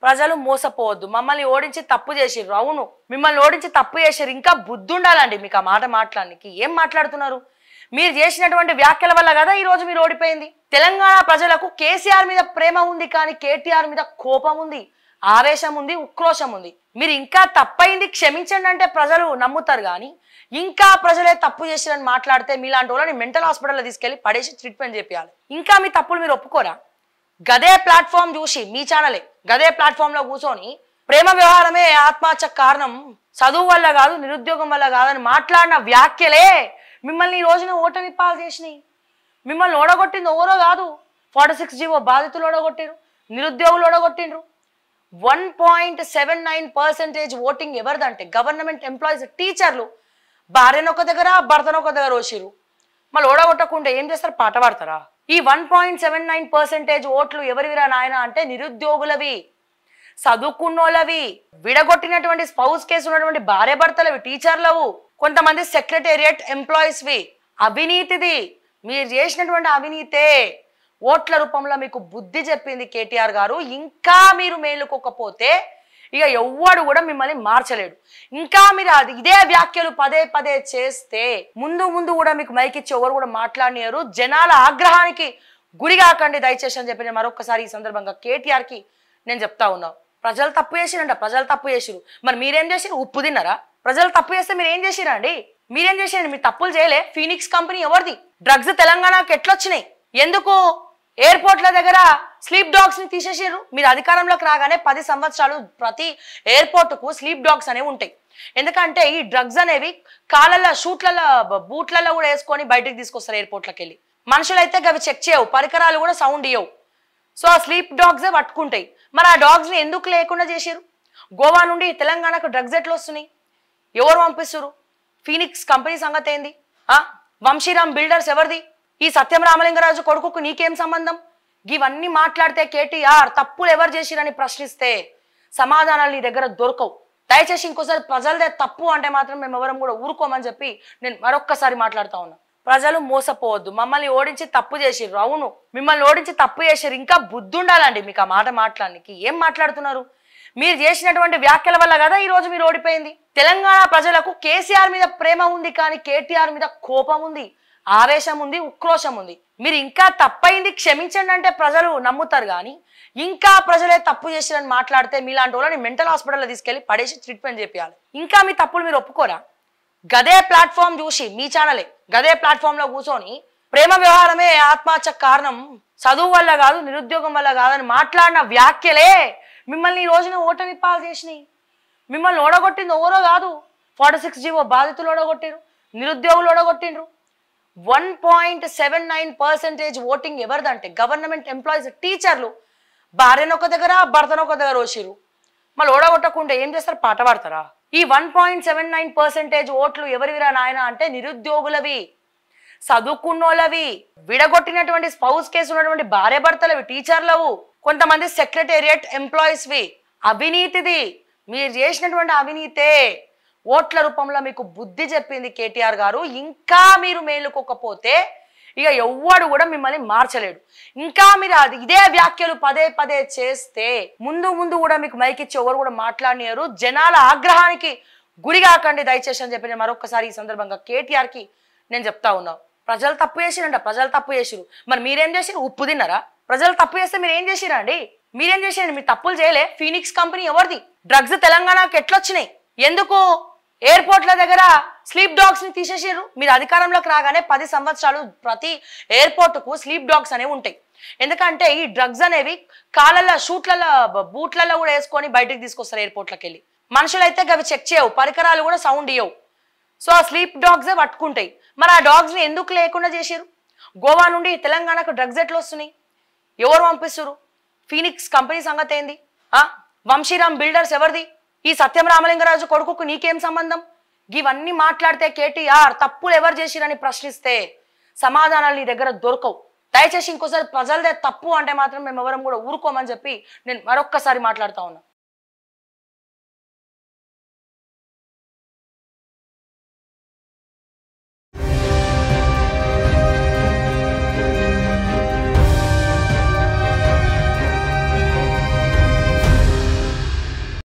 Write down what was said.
ప్రజలు మోసపోవద్దు. మమ్మల్ని ఓడించి తప్పు చేసిర్రు. అవును, మిమ్మల్ని ఓడించి తప్పు చేసిర్రు. ఇంకా బుద్ధి ఉండాలండి మీకు ఆ మాట మాట్లాడడానికి. ఏం మాట్లాడుతున్నారు? మీరు చేసినటువంటి వ్యాఖ్యల వల్ల కదా ఈరోజు మీరు ఓడిపోయింది. తెలంగాణ ప్రజలకు కేసీఆర్ మీద ప్రేమ ఉంది, కానీ కేటీఆర్ మీద కోపం ఉంది, ఆవేశం ఉంది, ఉక్రోషం ఉంది. మీరు ఇంకా తప్పైంది క్షమించండి అంటే ప్రజలు నమ్ముతారు, కానీ ఇంకా ప్రజలే తప్పు చేసిరని మాట్లాడితే మీలాంటి వాళ్ళని మెంటల్ హాస్పిటల్లో తీసుకెళ్లి పడేసి ట్రీట్మెంట్ చేయాలి. ఇంకా మీ తప్పులు మీరు ఒప్పుకోరా? గదే ప్లాట్ఫామ్ చూసి మీ ఛానలే గదే ప్లాట్ఫామ్ లో కూర్చొని ప్రేమ వ్యవహారమే ఆత్మహత్యకు కారణం, చదువు వల్ల కాదు, నిరుద్యోగం వల్ల కాదని మాట్లాడిన వ్యాఖ్యలే మిమ్మల్ని ఈ రోజున ఓటమి పాలు చేసినాయి. మిమ్మల్ని ఓడగొట్టింది ఎవరో కాదు, 46 జీవో బాధితులు ఓడగొట్టిరు, నిరుద్యోగులు ఓడగొట్టిండ్రు. 1.79% ఓటింగ్ ఎవరిదంటే గవర్నమెంట్ ఎంప్లాయీస్, టీచర్లు. భార్యనొక దగ్గర భర్తనొక దగ్గర వచ్చారు. మళ్ళీ ఓడగొట్టకుండా ఏం చేస్తారు? పాట పాడతారా? ఈ 1.79% ఓట్లు ఎవరివిరా నాయన అంటే నిరుద్యోగులవి, చదువుకున్నోళ్ళవి, విడగొట్టినటువంటి స్పౌస్ కేసు ఉన్నటువంటి భార్య భర్తలవి, టీచర్లవు, కొంతమంది సెక్రటేరియట్ ఎంప్లాయీస్వి. అవినీతిది. మీరు చేసినటువంటి అవినీతే ఓట్ల రూపంలో మీకు బుద్ధి చెప్పింది కేటీఆర్ గారు. ఇంకా మీరు మేలుకోకపోతే ఇక ఎవ్వడు కూడా మిమ్మల్ని మార్చలేడు. ఇంకా మీరు ఇదే వ్యాఖ్యలు పదే పదే చేస్తే ముందు ముందు కూడా మీకు మైకిచ్చి ఎవరు కూడా మాట్లాడినారు. జనాల ఆగ్రహానికి గురి కాకండి దయచేసి అని చెప్పి మరొకసారి ఈ సందర్భంగా కేటీఆర్ కి నేను చెప్తా ఉన్నా. ప్రజలు తప్పు చేసిరంట, ప్రజలు తప్పు చేసిరు. మరి మీరేం చేసిరు? ఉప్పు తిన్నారా? ప్రజలు తప్పు చేస్తే మీరు ఏం చేసిరా అండి? మీరేం చేసిరండి? మీరు తప్పులు చేయలే. ఫీనిక్స్ కంపెనీ ఎవరిది? డ్రగ్స్ తెలంగాణకి ఎట్లొచ్చినాయి? ఎందుకు ఎయిర్పోర్ట్ల దగ్గర స్లీప్ డాగ్స్ ని తీసేసారు? మీరు అధికారంలోకి రాగానే 10 సంవత్సరాలు ప్రతి ఎయిర్పోర్ట్ కు స్లీప్ డాగ్స్ అనేవి ఉంటాయి. ఎందుకంటే ఈ డ్రగ్స్ అనేవి కాళ్ళల్లో, షూట్లలో, బూట్లలో కూడా వేసుకొని బయటకు తీసుకొస్తారు ఎయిర్పోర్ట్లకు వెళ్ళి. మనుషులైతే అవి చెక్ చేయవు, పరికరాలు కూడా సౌండ్ ఇవ్వవు. సో ఆ స్లీప్ డాగ్సే పట్టుకుంటాయి. మరి ఆ డాగ్స్ ని ఎందుకు లేకుండా చేశారు? గోవా నుండి తెలంగాణకు డ్రగ్స్ ఎట్లా వస్తున్నాయి? ఎవరు పంపిస్తారు? ఫీనిక్స్ కంపెనీ సంగతి ఏంది? వంశీరామ్ బిల్డర్స్ ఎవరిది? ఈ సత్యం రామలింగరాజు కొడుకుకు నీకేం సంబంధం? ఇవన్నీ మాట్లాడితే కేటీఆర్ తప్పులు ఎవరు చేసిరని ప్రశ్నిస్తే సమాధానాలు నీ దగ్గర దొరకవు. దయచేసి ఇంకోసారి ప్రజలదే తప్పు అంటే మాత్రం మేము ఎవరం కూడా ఊరుకోమని చెప్పి నేను మరొక్కసారి మాట్లాడుతా ఉన్నా. ప్రజలు మోసపోవద్దు. మమ్మల్ని ఓడించి తప్పు చేసిర్రు. అవును, మిమ్మల్ని ఓడించి తప్పు చేసిర్రు. ఇంకా బుద్ధి ఉండాలండి మీకు ఆ మాట మాట్లాడడానికి. ఏం మాట్లాడుతున్నారు? మీరు చేసినటువంటి వ్యాఖ్యల వల్ల కదా ఈరోజు మీరు ఓడిపోయింది. తెలంగాణ ప్రజలకు కేసీఆర్ మీద ప్రేమ ఉంది, కానీ కేటీఆర్ మీద కోపం ఉంది, ఆవేశం ఉంది, ఉక్రోషం ఉంది. మీరు ఇంకా తప్పైంది క్షమించండి అంటే ప్రజలు నమ్ముతారు, కానీ ఇంకా ప్రజలే తప్పు చేసిరని మాట్లాడితే మీలాంటి వాళ్ళని మెంటల్ హాస్పిటల్లో తీసుకెళ్లి పడేసి ట్రీట్మెంట్ చేయాలి. ఇంకా మీ తప్పులు మీరు ఒప్పుకోరా? గదే ప్లాట్ఫామ్ చూసి మీ ఛానలే గదే ప్లాట్ఫామ్ లో కూర్చొని ప్రేమ వ్యవహారమే ఆత్మహత్యకు కారణం, చదువు వల్ల కాదు, నిరుద్యోగం వల్ల కాదని మాట్లాడిన వ్యాఖ్యలే మిమ్మల్ని ఈ రోజున ఓటమి పాలు చేసినాయి. మిమ్మల్ని ఓడగొట్టింది ఎవరో కాదు, 46 జీవో బాధితులు ఓడగొట్టిరు, నిరుద్యోగులు ఓడగొట్టిండ్రు. 1.79% ఓటింగ్ ఎవరిదంటే గవర్నమెంట్ ఎంప్లాయీస్, టీచర్లు. భార్యనొక దగ్గర భర్తనొక దగ్గర వచ్చారు. మళ్ళీ ఓడగొట్టకుండా ఏం చేస్తారు? పాట పాడతారా? ఈ 1.79% ఓట్లు ఎవరివిరా నాయన అంటే నిరుద్యోగులవి, చదువుకున్నోళ్ళవి, విడగొట్టినటువంటి స్పౌస్ కేసు ఉన్నటువంటి భార్య భర్తలవి, టీచర్లవు, కొంతమంది సెక్రటేరియట్ ఎంప్లాయీస్వి. అవినీతిది. మీరు చేసినటువంటి అవినీతే ఓట్ల రూపంలో మీకు బుద్ధి చెప్పింది కేటీఆర్ గారు. ఇంకా మీరు మేలుకోకపోతే ఇక ఎవ్వడు కూడా మిమ్మల్ని మార్చలేడు. ఇంకా మీరు ఇదే వ్యాఖ్యలు పదే పదే చేస్తే ముందు ముందు కూడా మీకు మైకిచ్చి ఎవరు కూడా మాట్లాడినారు. జనాల ఆగ్రహానికి గురి కాకండి దయచేసి అని చెప్పి మరొకసారి ఈ సందర్భంగా కేటీఆర్ కి నేను చెప్తా ఉన్నా. ప్రజలు తప్పు చేసిరంట, ప్రజలు తప్పు చేసిరు. మరి మీరేం చేసిరు? ఉప్పు తిన్నారా? ప్రజలు తప్పు చేస్తే మీరు ఏం చేసిరా అండి? మీరేం చేసిరండి? మీరు తప్పులు చేయలే. ఫీనిక్స్ కంపెనీ ఎవరిది? డ్రగ్స్ తెలంగాణకి ఎట్లొచ్చినాయి? ఎందుకు ఎయిర్పోర్ట్ల దగ్గర స్లీప్ డాగ్స్ ని తీసేసారు? మీరు అధికారంలోకి రాగానే 10 సంవత్సరాలు ప్రతి ఎయిర్పోర్ట్ కు స్లీప్ డాగ్స్ అనేవి ఉంటాయి. ఎందుకంటే ఈ డ్రగ్స్ అనేవి కాళ్ళల్లో, షూట్లలో, బూట్లలో కూడా వేసుకొని బయటకు తీసుకొస్తారు ఎయిర్పోర్ట్లకు వెళ్ళి. మనుషులైతే అవి చెక్ చేయవు, పరికరాలు కూడా సౌండ్ ఇవ్వవు. సో ఆ స్లీప్ డాగ్సే పట్టుకుంటాయి. మరి ఆ డాగ్స్ ని ఎందుకు లేకుండా చేశారు? గోవా నుండి తెలంగాణకు డ్రగ్స్ ఎట్లా వస్తున్నాయి? ఎవరు పంపిస్తారు? ఫీనిక్స్ కంపెనీ సంగతి ఏంది? వంశీరామ్ బిల్డర్స్ ఎవరిది? ఈ సత్యం రామలింగరాజు కొడుకుకు నీకేం సంబంధం? ఇవన్నీ మాట్లాడితే కేటీఆర్ తప్పులు ఎవరు చేసిరని ప్రశ్నిస్తే సమాధానాలు నీ దగ్గర దొరకవు. దయచేసి ఇంకోసారి ప్రజలదే తప్పు అంటే మాత్రం మేము ఎవరం కూడా ఊరుకోమని చెప్పి నేను మరొక్కసారి మాట్లాడుతా ఉన్నా.